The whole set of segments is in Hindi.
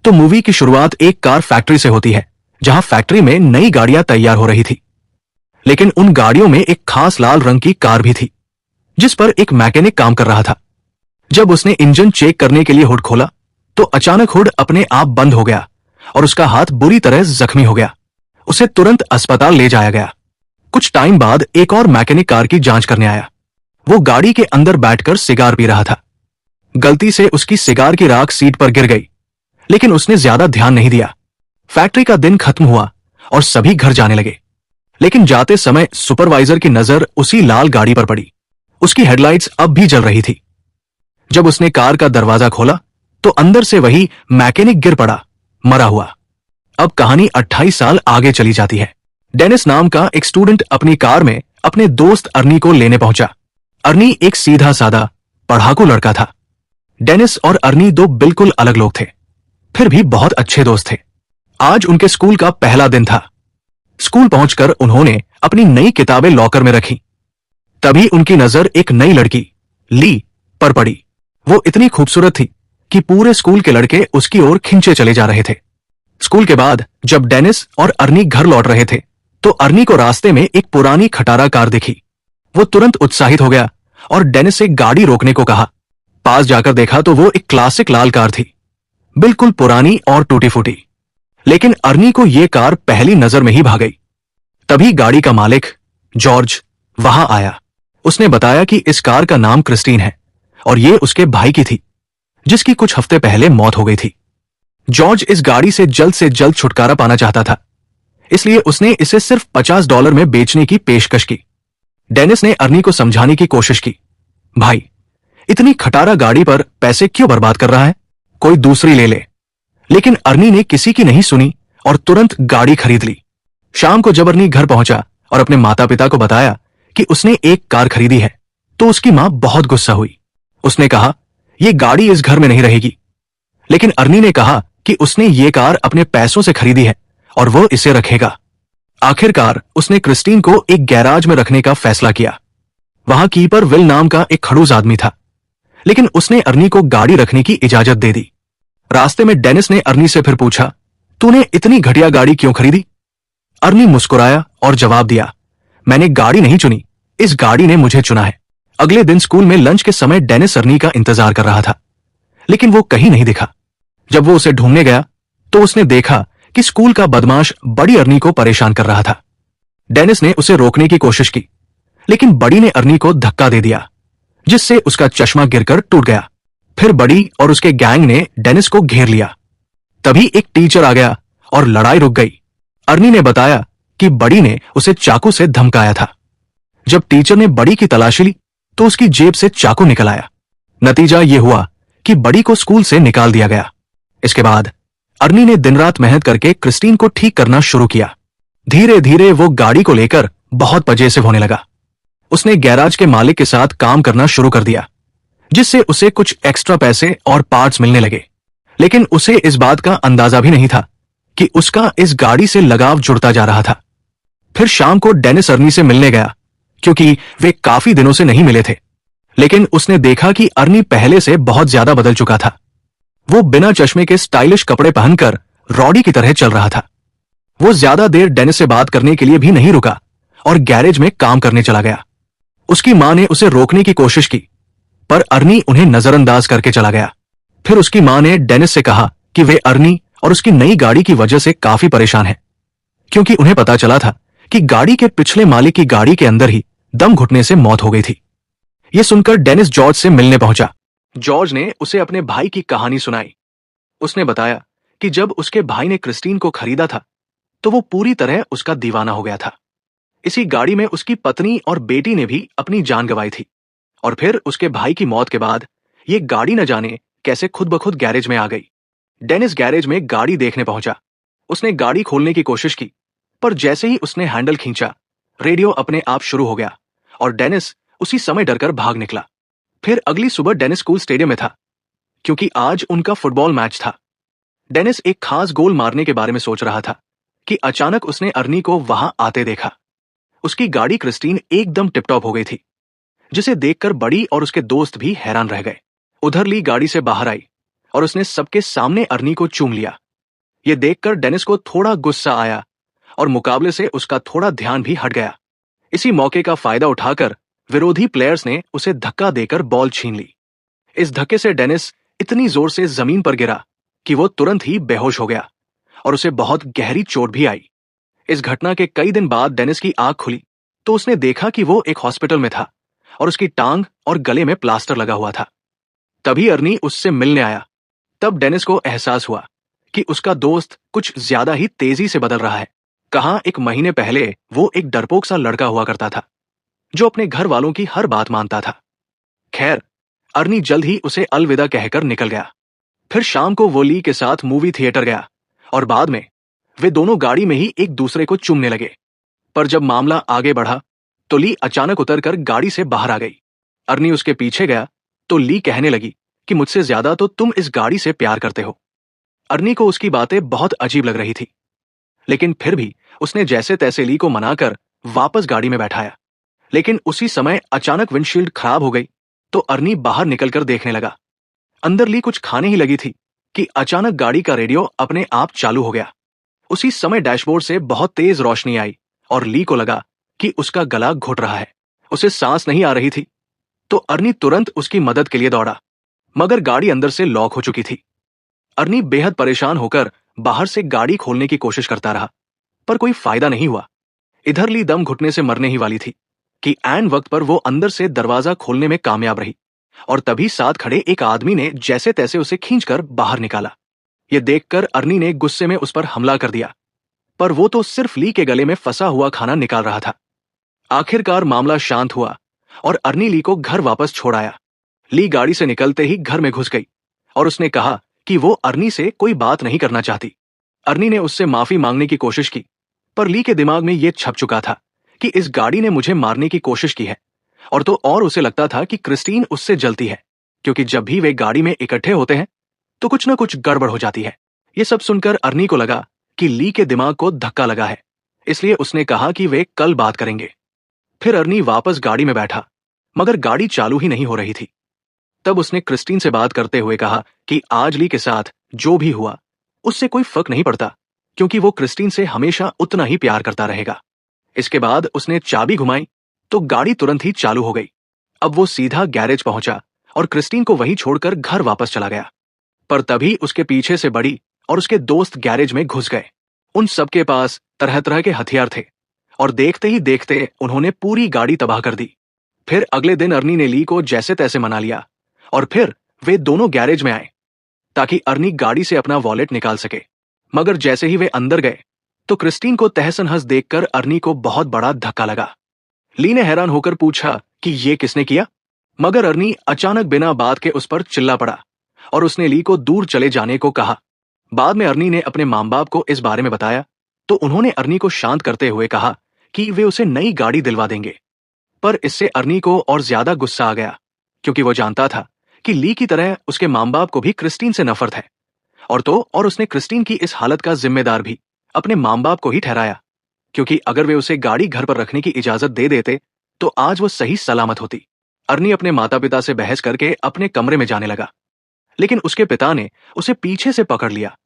तो मूवी की शुरुआत एक कार फैक्ट्री से होती है, जहां फैक्ट्री में नई गाड़ियां तैयार हो रही थी। लेकिन उन गाड़ियों में एक खास लाल रंग की कार भी थी, जिस पर एक मैकेनिक काम कर रहा था। जब उसने इंजन चेक करने के लिए हुड खोला, तो अचानक हुड अपने आप बंद हो गया और उसका हाथ बुरी तरह जख्मी हो गया। उसे तुरंत अस्पताल ले जाया गया। कुछ टाइम बाद एक और मैकेनिक कार की जांच करने आया। वो गाड़ी के अंदर बैठकर सिगार पी रहा था। गलती से उसकी सिगार की राख सीट पर गिर गई, लेकिन उसने ज्यादा ध्यान नहीं दिया। फैक्ट्री का दिन खत्म हुआ और सभी घर जाने लगे। लेकिन जाते समय सुपरवाइजर की नजर उसी लाल गाड़ी पर पड़ी। उसकी हेडलाइट्स अब भी जल रही थी। जब उसने कार का दरवाजा खोला, तो अंदर से वही मैकेनिक गिर पड़ा, मरा हुआ। अब कहानी 28 साल आगे चली जाती है। डेनिस नाम का एक स्टूडेंट अपनी कार में अपने दोस्त अर्नी को लेने पहुंचा। अर्नी एक सीधा साधा पढ़ाकू लड़का था। डेनिस और अर्नी दो बिल्कुल अलग लोग थे, फिर भी बहुत अच्छे दोस्त थे। आज उनके स्कूल का पहला दिन था। स्कूल पहुंचकर उन्होंने अपनी नई किताबें लॉकर में रखी। तभी उनकी नजर एक नई लड़की ली पर पड़ी। वो इतनी खूबसूरत थी कि पूरे स्कूल के लड़के उसकी ओर खिंचे चले जा रहे थे। स्कूल के बाद जब डेनिस और अर्नी घर लौट रहे थे, तो अर्नी को रास्ते में एक पुरानी खटारा कार दिखी। वो तुरंत उत्साहित हो गया और डेनिस से गाड़ी रोकने को कहा। पास जाकर देखा तो वो एक क्लासिक लाल कार थी, बिल्कुल पुरानी और टूटी फूटी। लेकिन अर्नी को यह कार पहली नजर में ही भा गई। तभी गाड़ी का मालिक जॉर्ज वहां आया। उसने बताया कि इस कार का नाम क्रिस्टीन है और ये उसके भाई की थी, जिसकी कुछ हफ्ते पहले मौत हो गई थी। जॉर्ज इस गाड़ी से जल्द छुटकारा पाना चाहता था, इसलिए उसने इसे सिर्फ $50 में बेचने की पेशकश की। डेनिस ने अर्नी को समझाने की कोशिश की, भाई, इतनी खटारा गाड़ी पर पैसे क्यों बर्बाद कर रहा है, कोई दूसरी ले ले। लेकिन अर्नी ने किसी की नहीं सुनी और तुरंत गाड़ी खरीद ली। शाम को जब अर्नी घर पहुंचा और अपने माता पिता को बताया कि उसने एक कार खरीदी है, तो उसकी मां बहुत गुस्सा हुई। उसने कहा, यह गाड़ी इस घर में नहीं रहेगी। लेकिन अर्नी ने कहा कि उसने ये कार अपने पैसों से खरीदी है और वो इसे रखेगा। आखिरकार उसने क्रिस्टीन को एक गैराज में रखने का फैसला किया। वहां कीपर विल नाम का एक खड़ूस आदमी था, लेकिन उसने अर्नी को गाड़ी रखने की इजाजत दे दी। रास्ते में डेनिस ने अर्नी से फिर पूछा, तूने इतनी घटिया गाड़ी क्यों खरीदी? अर्नी मुस्कुराया और जवाब दिया, मैंने गाड़ी नहीं चुनी, इस गाड़ी ने मुझे चुना है। अगले दिन स्कूल में लंच के समय डेनिस अर्नी का इंतजार कर रहा था, लेकिन वो कहीं नहीं दिखा। जब वो उसे ढूंढने गया, तो उसने देखा कि स्कूल का बदमाश बड़ी अर्नी को परेशान कर रहा था। डेनिस ने उसे रोकने की कोशिश की, लेकिन बड़ी ने अर्नी को धक्का दे दिया, जिससे उसका चश्मा गिरकर टूट गया। फिर बड़ी और उसके गैंग ने डेनिस को घेर लिया। तभी एक टीचर आ गया और लड़ाई रुक गई। अर्नी ने बताया कि बड़ी ने उसे चाकू से धमकाया था। जब टीचर ने बड़ी की तलाशी ली, तो उसकी जेब से चाकू निकल आया। नतीजा यह हुआ कि बड़ी को स्कूल से निकाल दिया गया। इसके बाद अर्नी ने दिन रात मेहनत करके क्रिस्टीन को ठीक करना शुरू किया। धीरे धीरे वो गाड़ी को लेकर बहुत पजेसिव होने लगा। उसने गैराज के मालिक के साथ काम करना शुरू कर दिया, जिससे उसे कुछ एक्स्ट्रा पैसे और पार्ट्स मिलने लगे। लेकिन उसे इस बात का अंदाजा भी नहीं था कि उसका इस गाड़ी से लगाव जुड़ता जा रहा था। फिर शाम को डेनिस अर्नी से मिलने गया, क्योंकि वे काफी दिनों से नहीं मिले थे। लेकिन उसने देखा कि अर्नी पहले से बहुत ज्यादा बदल चुका था। वो बिना चश्मे के स्टाइलिश कपड़े पहनकर रॉडी की तरह चल रहा था। वो ज्यादा देर डेनिस से बात करने के लिए भी नहीं रुका और गैरेज में काम करने चला गया। उसकी मां ने उसे रोकने की कोशिश की, पर अर्नी उन्हें नजरअंदाज करके चला गया। फिर उसकी मां ने डेनिस से कहा कि वे अर्नी और उसकी नई गाड़ी की वजह से काफी परेशान हैं, क्योंकि उन्हें पता चला था कि गाड़ी के पिछले मालिक की गाड़ी के अंदर ही दम घुटने से मौत हो गई थी। यह सुनकर डेनिस जॉर्ज से मिलने पहुंचा। जॉर्ज ने उसे अपने भाई की कहानी सुनाई। उसने बताया कि जब उसके भाई ने क्रिस्टीन को खरीदा था, तो वो पूरी तरह उसका दीवाना हो गया था। इसी गाड़ी में उसकी पत्नी और बेटी ने भी अपनी जान गंवाई थी। और फिर उसके भाई की मौत के बाद ये गाड़ी न जाने कैसे खुद ब खुद गैरेज में आ गई। डेनिस गैरेज में गाड़ी देखने पहुंचा। उसने गाड़ी खोलने की कोशिश की, पर जैसे ही उसने हैंडल खींचा, रेडियो अपने आप शुरू हो गया और डेनिस उसी समय डरकर भाग निकला। फिर अगली सुबह डेनिस स्कूल स्टेडियम में था, क्योंकि आज उनका फुटबॉल मैच था। डेनिस एक खास गोल मारने के बारे में सोच रहा था कि अचानक उसने अर्नी को वहां आते देखा। उसकी गाड़ी क्रिस्टीन एकदम टिपटॉप हो गई थी, जिसे देखकर बड़ी और उसके दोस्त भी हैरान रह गए। उधर ली गाड़ी से बाहर आई और उसने सबके सामने अर्नी को चूम लिया। ये देखकर डेनिस को थोड़ा गुस्सा आया और मुकाबले से उसका थोड़ा ध्यान भी हट गया। इसी मौके का फायदा उठाकर विरोधी प्लेयर्स ने उसे धक्का देकर बॉल छीन ली। इस धक्के से डेनिस इतनी जोर से जमीन पर गिरा कि वो तुरंत ही बेहोश हो गया और उसे बहुत गहरी चोट भी आई। इस घटना के कई दिन बाद डेनिस की आंख खुली तो उसने देखा कि वो एक हॉस्पिटल में था और उसकी टांग और गले में प्लास्टर लगा हुआ था। तभी अर्नी उससे मिलने आया। तब डेनिस को एहसास हुआ कि उसका दोस्त कुछ ज्यादा ही तेजी से बदल रहा है। कहां एक महीने पहले वो एक डरपोक सा लड़का हुआ करता था जो अपने घर वालों की हर बात मानता था। खैर, अर्नी जल्द ही उसे अलविदा कहकर निकल गया। फिर शाम को वो ली के साथ मूवी थिएटर गया और बाद में वे दोनों गाड़ी में ही एक दूसरे को चूमने लगे। पर जब मामला आगे बढ़ा तो ली अचानक उतरकर गाड़ी से बाहर आ गई। अर्नी उसके पीछे गया तो ली कहने लगी कि मुझसे ज्यादा तो तुम इस गाड़ी से प्यार करते हो। अर्नी को उसकी बातें बहुत अजीब लग रही थी, लेकिन फिर भी उसने जैसे तैसे ली को मनाकर वापस गाड़ी में बैठाया। लेकिन उसी समय अचानक विंडशील्ड खराब हो गई तो अर्नी बाहर निकलकर देखने लगा। अंदर ली कुछ खाने ही लगी थी कि अचानक गाड़ी का रेडियो अपने आप चालू हो गया। उसी समय डैशबोर्ड से बहुत तेज रोशनी आई और ली को लगा कि उसका गला घुट रहा है, उसे सांस नहीं आ रही थी। तो अर्नी तुरंत उसकी मदद के लिए दौड़ा, मगर गाड़ी अंदर से लॉक हो चुकी थी। अर्नी बेहद परेशान होकर बाहर से गाड़ी खोलने की कोशिश करता रहा, पर कोई फायदा नहीं हुआ। इधर ली दम घुटने से मरने ही वाली थी कि ऐन वक्त पर वो अंदर से दरवाजा खोलने में कामयाब रही और तभी साथ खड़े एक आदमी ने जैसे तैसे उसे खींचकर बाहर निकाला। ये देखकर अर्नी ने गुस्से में उस पर हमला कर दिया, पर वो तो सिर्फ ली के गले में फंसा हुआ खाना निकाल रहा था। आखिरकार मामला शांत हुआ और अर्नी ली को घर वापस छोड़ आया। ली गाड़ी से निकलते ही घर में घुस गई और उसने कहा कि वो अर्नी से कोई बात नहीं करना चाहती। अर्नी ने उससे माफी मांगने की कोशिश की, पर ली के दिमाग में यह छप चुका था कि इस गाड़ी ने मुझे मारने की कोशिश की है। और उसे लगता था कि क्रिस्टीन उससे जलती है, क्योंकि जब भी वे गाड़ी में इकट्ठे होते हैं तो कुछ न कुछ गड़बड़ हो जाती है। ये सब सुनकर अर्नी को लगा कि ली के दिमाग को धक्का लगा है, इसलिए उसने कहा कि वे कल बात करेंगे। फिर अर्नी वापस गाड़ी में बैठा, मगर गाड़ी चालू ही नहीं हो रही थी। तब उसने क्रिस्टीन से बात करते हुए कहा कि आज ली के साथ जो भी हुआ उससे कोई फर्क नहीं पड़ता, क्योंकि वो क्रिस्टीन से हमेशा उतना ही प्यार करता रहेगा। इसके बाद उसने चाबी घुमाई तो गाड़ी तुरंत ही चालू हो गई। अब वो सीधा गैरेज पहुंचा और क्रिस्टीन को वहीं छोड़कर घर वापस चला गया। पर तभी उसके पीछे से बड़ी और उसके दोस्त गैरेज में घुस गए। उन सबके पास तरह तरह के हथियार थे और देखते ही देखते उन्होंने पूरी गाड़ी तबाह कर दी। फिर अगले दिन अर्नी ने ली को जैसे तैसे मना लिया और फिर वे दोनों गैरेज में आए ताकि अर्नी गाड़ी से अपना वॉलेट निकाल सके। मगर जैसे ही वे अंदर गए तो क्रिस्टीन को तहस-नहस देखकर अर्नी को बहुत बड़ा धक्का लगा। ली ने हैरान होकर पूछा कि ये किसने किया, मगर अर्नी अचानक बिना बात के उस पर चिल्ला पड़ा और उसने ली को दूर चले जाने को कहा। बाद में अर्नी ने अपने माँ बाप को इस बारे में बताया तो उन्होंने अर्नी को शांत करते हुए कहा कि वे उसे नई गाड़ी दिलवा देंगे। पर इससे अर्नी को और ज्यादा गुस्सा आ गया, क्योंकि वो जानता था कि ली की तरह उसके माँ बाप को भी क्रिस्टीन से नफरत है। और उसने क्रिस्टीन की इस हालत का जिम्मेदार भी अपने माँ बाप को ही ठहराया, क्योंकि अगर वे उसे गाड़ी घर पर रखने की इजाजत दे देते तो आज वो सही सलामत होती। अर्नी अपने माता पिता से बहस करके अपने कमरे में जाने लगा, लेकिन उसके पिता ने उसे पीछे से पकड़ लिया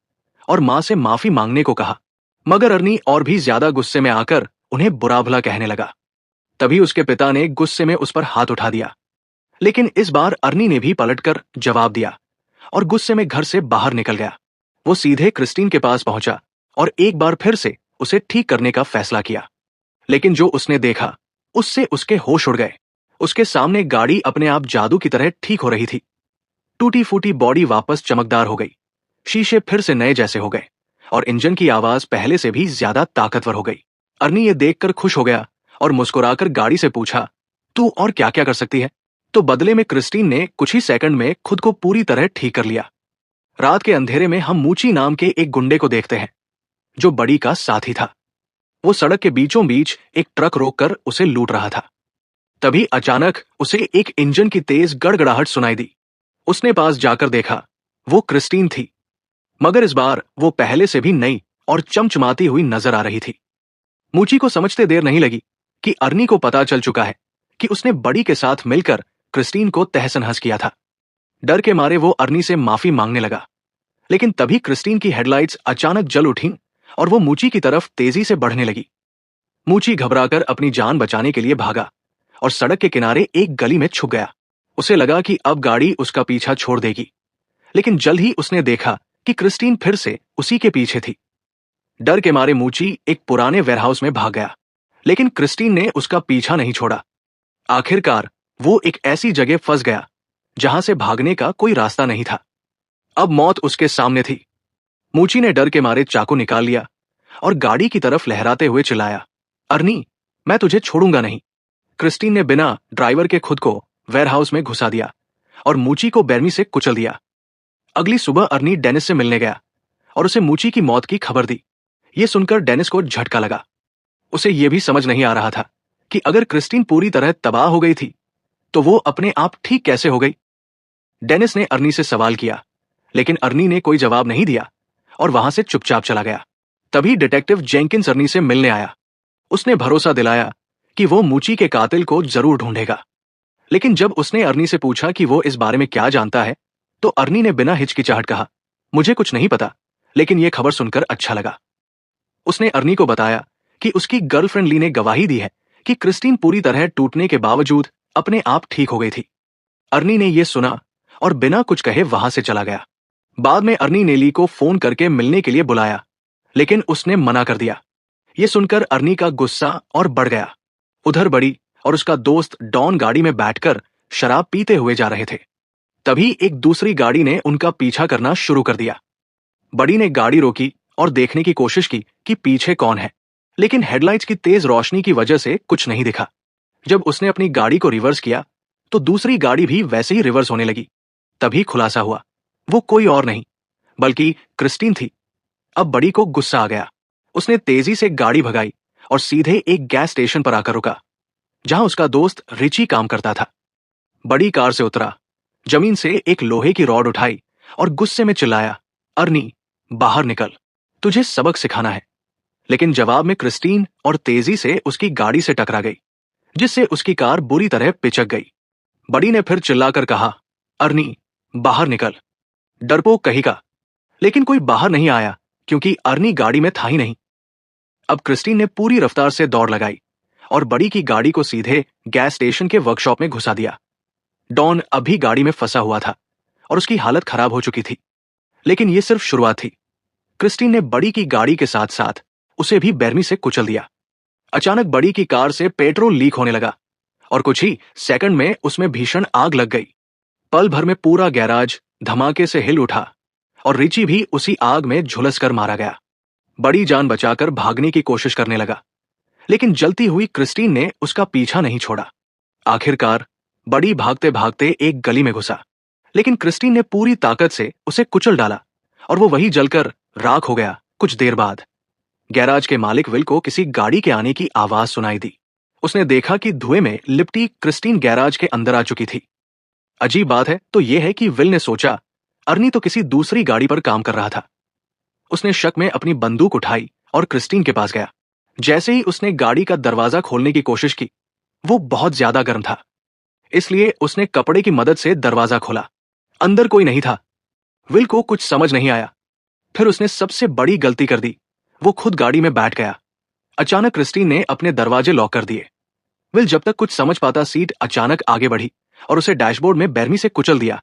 और मां से माफी मांगने को कहा। मगर अर्नी और भी ज्यादा गुस्से में आकर उन्हें बुरा भला कहने लगा। तभी उसके पिता ने गुस्से में उस पर हाथ उठा दिया, लेकिन इस बार अर्नी ने भी पलटकर जवाब दिया और गुस्से में घर से बाहर निकल गया। वो सीधे क्रिस्टीन के पास पहुंचा और एक बार फिर से उसे ठीक करने का फैसला किया। लेकिन जो उसने देखा उससे उसके होश उड़ गए। उसके सामने गाड़ी अपने आप जादू की तरह ठीक हो रही थी। टूटी फूटी बॉडी वापस चमकदार हो गई, शीशे फिर से नए जैसे हो गए और इंजन की आवाज पहले से भी ज्यादा ताकतवर हो गई। अर्नी ये देखकर खुश हो गया और मुस्कुराकर गाड़ी से पूछा, तू और क्या क्या कर सकती है? तो बदले में क्रिस्टीन ने कुछ ही सेकंड में खुद को पूरी तरह ठीक कर लिया। रात के अंधेरे में हम मूची नाम के एक गुंडे को देखते हैं जो बड़ी का साथी था। वो सड़क के बीचों बीच एक ट्रक रोककर उसे लूट रहा था। तभी अचानक उसे एक इंजन की तेज गड़गड़ाहट सुनाई दी। उसने पास जाकर देखा, वो क्रिस्टीन थी, मगर इस बार वो पहले से भी नई और चमचमाती हुई नजर आ रही थी। मूची को समझते देर नहीं लगी कि अर्नी को पता चल चुका है कि उसने बड़ी के साथ मिलकर क्रिस्टीन को तहस-नहस किया था। डर के मारे वो अर्नी से माफी मांगने लगा, लेकिन तभी क्रिस्टीन की हेडलाइट्स अचानक जल उठी और वो मूची की तरफ तेजी से बढ़ने लगी। मूची घबराकर अपनी जान बचाने के लिए भागा और सड़क के किनारे एक गली में छुप गया। उसे लगा कि अब गाड़ी उसका पीछा छोड़ देगी, लेकिन जल्द ही उसने देखा कि क्रिस्टीन फिर से उसी के पीछे थी। डर के मारे मूची एक पुराने वेयरहाउस में भाग गया, लेकिन क्रिस्टीन ने उसका पीछा नहीं छोड़ा। आखिरकार वो एक ऐसी जगह फंस गया जहां से भागने का कोई रास्ता नहीं था। अब मौत उसके सामने थी। मूची ने डर के मारे चाकू निकाल लिया और गाड़ी की तरफ लहराते हुए चिल्लाया, अर्नी, मैं तुझे छोड़ूंगा नहीं। क्रिस्टीन ने बिना ड्राइवर के खुद को वेयरहाउस में घुसा दिया और मूची को बेरमी से कुचल दिया। अगली सुबह अर्नी डेनिस से मिलने गया और उसे मूची की मौत की खबर दी। यह सुनकर डेनिस को झटका लगा। उसे यह भी समझ नहीं आ रहा था कि अगर क्रिस्टीन पूरी तरह तबाह हो गई थी तो वो अपने आप ठीक कैसे हो गई। डेनिस ने अर्नी से सवाल किया, लेकिन अर्नी ने कोई जवाब नहीं दिया और वहां से चुपचाप चला गया। तभी डिटेक्टिव जेंकिंस अर्नी से मिलने आया। उसने भरोसा दिलाया कि वो मूची के कातिल को जरूर ढूंढेगा। लेकिन जब उसने अर्नी से पूछा कि वो इस बारे में क्या जानता है, तो अर्नी ने बिना हिचकिचाहट कहा, मुझे कुछ नहीं पता, लेकिन यह खबर सुनकर अच्छा लगा। उसने अर्नी को बताया कि उसकी गर्लफ्रेंड ली ने गवाही दी है कि क्रिस्टीन पूरी तरह टूटने के बावजूद अपने आप ठीक हो गई थी। अर्नी ने यह सुना और बिना कुछ कहे वहां से चला गया। बाद में अर्नी ने ली को फोन करके मिलने के लिए बुलाया, लेकिन उसने मना कर दिया। यह सुनकर अर्नी का गुस्सा और बढ़ गया। उधर बड़ी और उसका दोस्त डॉन गाड़ी में बैठकर शराब पीते हुए जा रहे थे। तभी एक दूसरी गाड़ी ने उनका पीछा करना शुरू कर दिया। बड़ी ने गाड़ी रोकी और देखने की कोशिश की कि पीछे कौन है, लेकिन हेडलाइट्स की तेज रोशनी की वजह से कुछ नहीं दिखा। जब उसने अपनी गाड़ी को रिवर्स किया तो दूसरी गाड़ी भी वैसे ही रिवर्स होने लगी। तभी खुलासा हुआ, वो कोई और नहीं बल्कि क्रिस्टीन थी। अब बड़ी को गुस्सा आ गया। उसने तेजी से गाड़ी भगाई और सीधे एक गैस स्टेशन पर आकर रुका, जहां उसका दोस्त रिची काम करता था। बड़ी कार से उतरा, जमीन से एक लोहे की रॉड उठाई और गुस्से में चिल्लाया, अर्नी, बाहर निकल, तुझे सबक सिखाना है। लेकिन जवाब में क्रिस्टीन और तेजी से उसकी गाड़ी से टकरा गई, जिससे उसकी कार बुरी तरह पिचक गई। बड़ी ने फिर चिल्लाकर कहा, अर्नी, बाहर निकल, डरपोक कहेगा। लेकिन कोई बाहर नहीं आया क्योंकि अर्नी गाड़ी में था ही नहीं। अब क्रिस्टीन ने पूरी रफ्तार से दौड़ लगाई और बड़ी की गाड़ी को सीधे गैस स्टेशन के वर्कशॉप में घुसा दिया। डॉन अभी गाड़ी में फंसा हुआ था और उसकी हालत खराब हो चुकी थी। लेकिन यह सिर्फ शुरुआत थी। क्रिस्टीन ने बड़ी की गाड़ी के साथ साथ उसे भी बेरमी से कुचल दिया। अचानक बड़ी की कार से पेट्रोल लीक होने लगा और कुछ ही सेकंड में उसमें भीषण आग लग गई। पल भर में पूरा गैराज धमाके से हिल उठा और रिची भी उसी आग में झुलस कर मारा गया। बड़ी जान बचाकर भागने की कोशिश करने लगा, लेकिन जलती हुई क्रिस्टीन ने उसका पीछा नहीं छोड़ा। आखिरकार बड़ी भागते भागते एक गली में घुसा, लेकिन क्रिस्टीन ने पूरी ताकत से उसे कुचल डाला और वो वहीं जलकर राख हो गया। कुछ देर बाद गैराज के मालिक विल को किसी गाड़ी के आने की आवाज सुनाई दी। उसने देखा कि धुएं में लिपटी क्रिस्टीन गैराज के अंदर आ चुकी थी। अजीब बात है तो यह है कि विल ने सोचा अर्नी तो किसी दूसरी गाड़ी पर काम कर रहा था। उसने शक में अपनी बंदूक उठाई और क्रिस्टीन के पास गया। जैसे ही उसने गाड़ी का दरवाजा खोलने की कोशिश की, वो बहुत ज्यादा गर्म था, इसलिए उसने कपड़े की मदद से दरवाजा खोला। अंदर कोई नहीं था। विल को कुछ समझ नहीं आया। फिर उसने सबसे बड़ी गलती कर दी, वो खुद गाड़ी में बैठ गया। अचानक क्रिस्टीन ने अपने दरवाजे लॉक कर दिए। विल जब तक कुछ समझ पाता, सीट अचानक आगे बढ़ी और उसे डैशबोर्ड में बेरमी से कुचल दिया।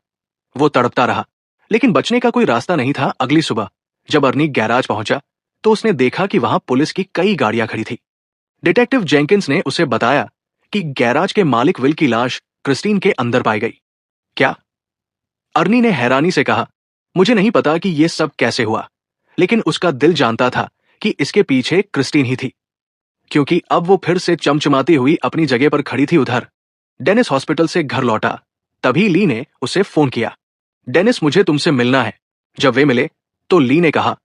वो तड़पता रहा, लेकिन बचने का कोई रास्ता नहीं था। अगली सुबह जब अर्नी गैराज पहुंचा तो उसने देखा कि वहां पुलिस की कई गाड़ियां खड़ी थी। डिटेक्टिव जेंकिंस ने उसे बताया कि गैराज के मालिक विल की लाश क्रिस्टीन के अंदर पाई गई। क्या? अर्नी ने हैरानी से कहा, मुझे नहीं पता कि यह सब कैसे हुआ, लेकिन उसका दिल जानता था कि इसके पीछे क्रिस्टीन ही थी, क्योंकि अब वो फिर से चमचमाती हुई अपनी जगह पर खड़ी थी। उधर डेनिस हॉस्पिटल से घर लौटा, तभी ली ने उसे फोन किया। डेनिस, मुझे तुमसे मिलना है। जब वे मिले तो ली ने कहा,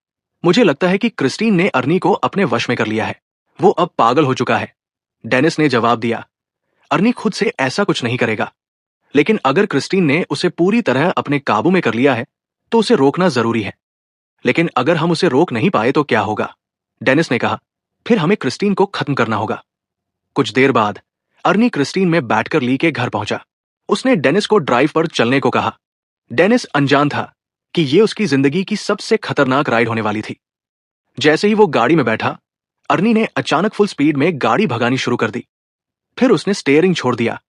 मुझे लगता है कि क्रिस्टीन ने अर्नी को अपने वश में कर लिया है, वो अब पागल हो चुका है। डेनिस ने जवाब दिया, अर्नी खुद से ऐसा कुछ नहीं करेगा, लेकिन अगर क्रिस्टीन ने उसे पूरी तरह अपने काबू में कर लिया है तो उसे रोकना जरूरी है। लेकिन अगर हम उसे रोक नहीं पाए तो क्या होगा? डेनिस ने कहा, फिर हमें क्रिस्टीन को खत्म करना होगा। कुछ देर बाद अर्नी क्रिस्टीन में बैठकर ली के घर पहुंचा। उसने डेनिस को ड्राइव पर चलने को कहा। डेनिस अनजान था कि ये उसकी जिंदगी की सबसे खतरनाक राइड होने वाली थी। जैसे ही वो गाड़ी में बैठा, अर्नी ने अचानक फुल स्पीड में गाड़ी भगानी शुरू कर दी। फिर उसने स्टीयरिंग छोड़ दिया।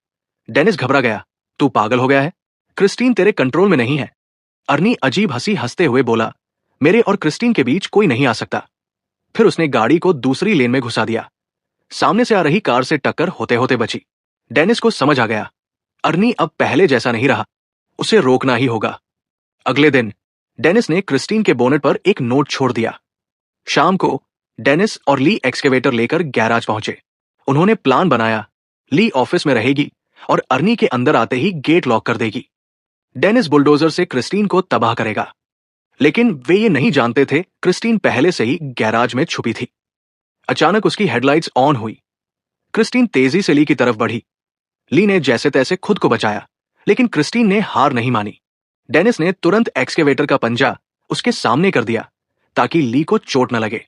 डेनिस घबरा गया। तू पागल हो गया है? क्रिस्टीन तेरे कंट्रोल में नहीं है। अर्नी अजीब हंसी हंसते हुए बोला, मेरे और क्रिस्टीन के बीच कोई नहीं आ सकता। फिर उसने गाड़ी को दूसरी लेन में घुसा दिया। सामने से आ रही कार से टक्कर होते होते बची। डेनिस को समझ आ गया, अर्नी अब पहले जैसा नहीं रहा, उसे रोकना ही होगा। अगले दिन डेनिस ने क्रिस्टीन के बोनेट पर एक नोट छोड़ दिया। शाम को डेनिस और ली एक्सकेवेटर लेकर गैराज पहुंचे। उन्होंने प्लान बनाया, ली ऑफिस में रहेगी और अर्नी के अंदर आते ही गेट लॉक कर देगी। डेनिस बुलडोजर से क्रिस्टीन को तबाह करेगा। लेकिन वे ये नहीं जानते थे क्रिस्टीन पहले से ही गैराज में छुपी थी। अचानक उसकी हेडलाइट्स ऑन हुई। क्रिस्टीन तेजी से ली की तरफ बढ़ी। ली ने जैसे तैसे खुद को बचाया, लेकिन क्रिस्टीन ने हार नहीं मानी। डेनिस ने तुरंत एक्सकेवेटर का पंजा उसके सामने कर दिया ताकि ली को चोट न लगे।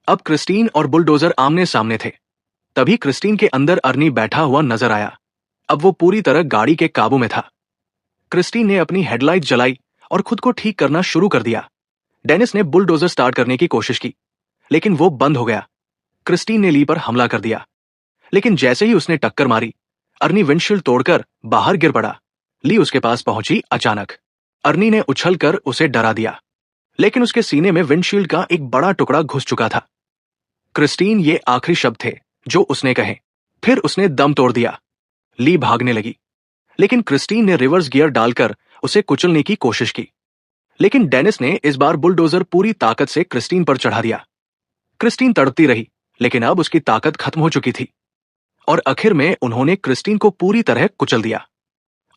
अब क्रिस्टीन और बुलडोजर आमने सामने थे। तभी क्रिस्टीन के अंदर अर्नी बैठा हुआ नजर आया। अब वो पूरी तरह गाड़ी के काबू में था। क्रिस्टीन ने अपनी हेडलाइट जलाई और खुद को ठीक करना शुरू कर दिया। डेनिस ने बुलडोजर स्टार्ट करने की कोशिश की, लेकिन वो बंद हो गया। क्रिस्टीन ने ली पर हमला कर दिया, लेकिन जैसे ही उसने टक्कर मारी, अर्नी विंडशील्ड तोड़कर बाहर गिर पड़ा। ली उसके पास पहुंची। अचानक अर्नी ने उछलकर उसे डरा दिया, लेकिन उसके सीने में विंडशील्ड का एक बड़ा टुकड़ा घुस चुका था। क्रिस्टीन ये आखिरी शब्द थे जो उसने कहे। फिर उसने दम तोड़ दिया। ली भागने लगी, लेकिन क्रिस्टीन ने रिवर्स गियर डालकर उसे कुचलने की कोशिश की। लेकिन डेनिस ने इस बार बुलडोजर पूरी ताकत से क्रिस्टीन पर चढ़ा दिया। क्रिस्टीन तड़पती रही, लेकिन अब उसकी ताकत खत्म हो चुकी थी और आखिर में उन्होंने क्रिस्टीन को पूरी तरह कुचल दिया।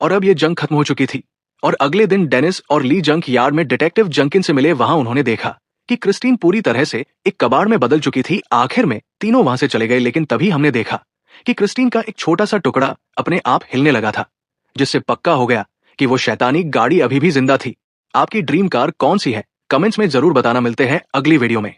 और अब यह जंग खत्म हो चुकी थी और अगले दिन डेनिस और ली जंक यार्ड में डिटेक्टिव जंकिन से मिले। वहां उन्होंने देखा कि क्रिस्टीन पूरी तरह से एक कबाड़ में बदल चुकी थी। आखिर में तीनों वहां से चले गए, लेकिन तभी हमने देखा कि क्रिस्टीन का एक छोटा सा टुकड़ा अपने आप हिलने लगा था, जिससे पक्का हो गया कि वो शैतानी गाड़ी अभी भी जिंदा थी। आपकी ड्रीम कार कौन सी है? कमेंट्स में जरूर बताना। मिलते हैं अगली वीडियो में।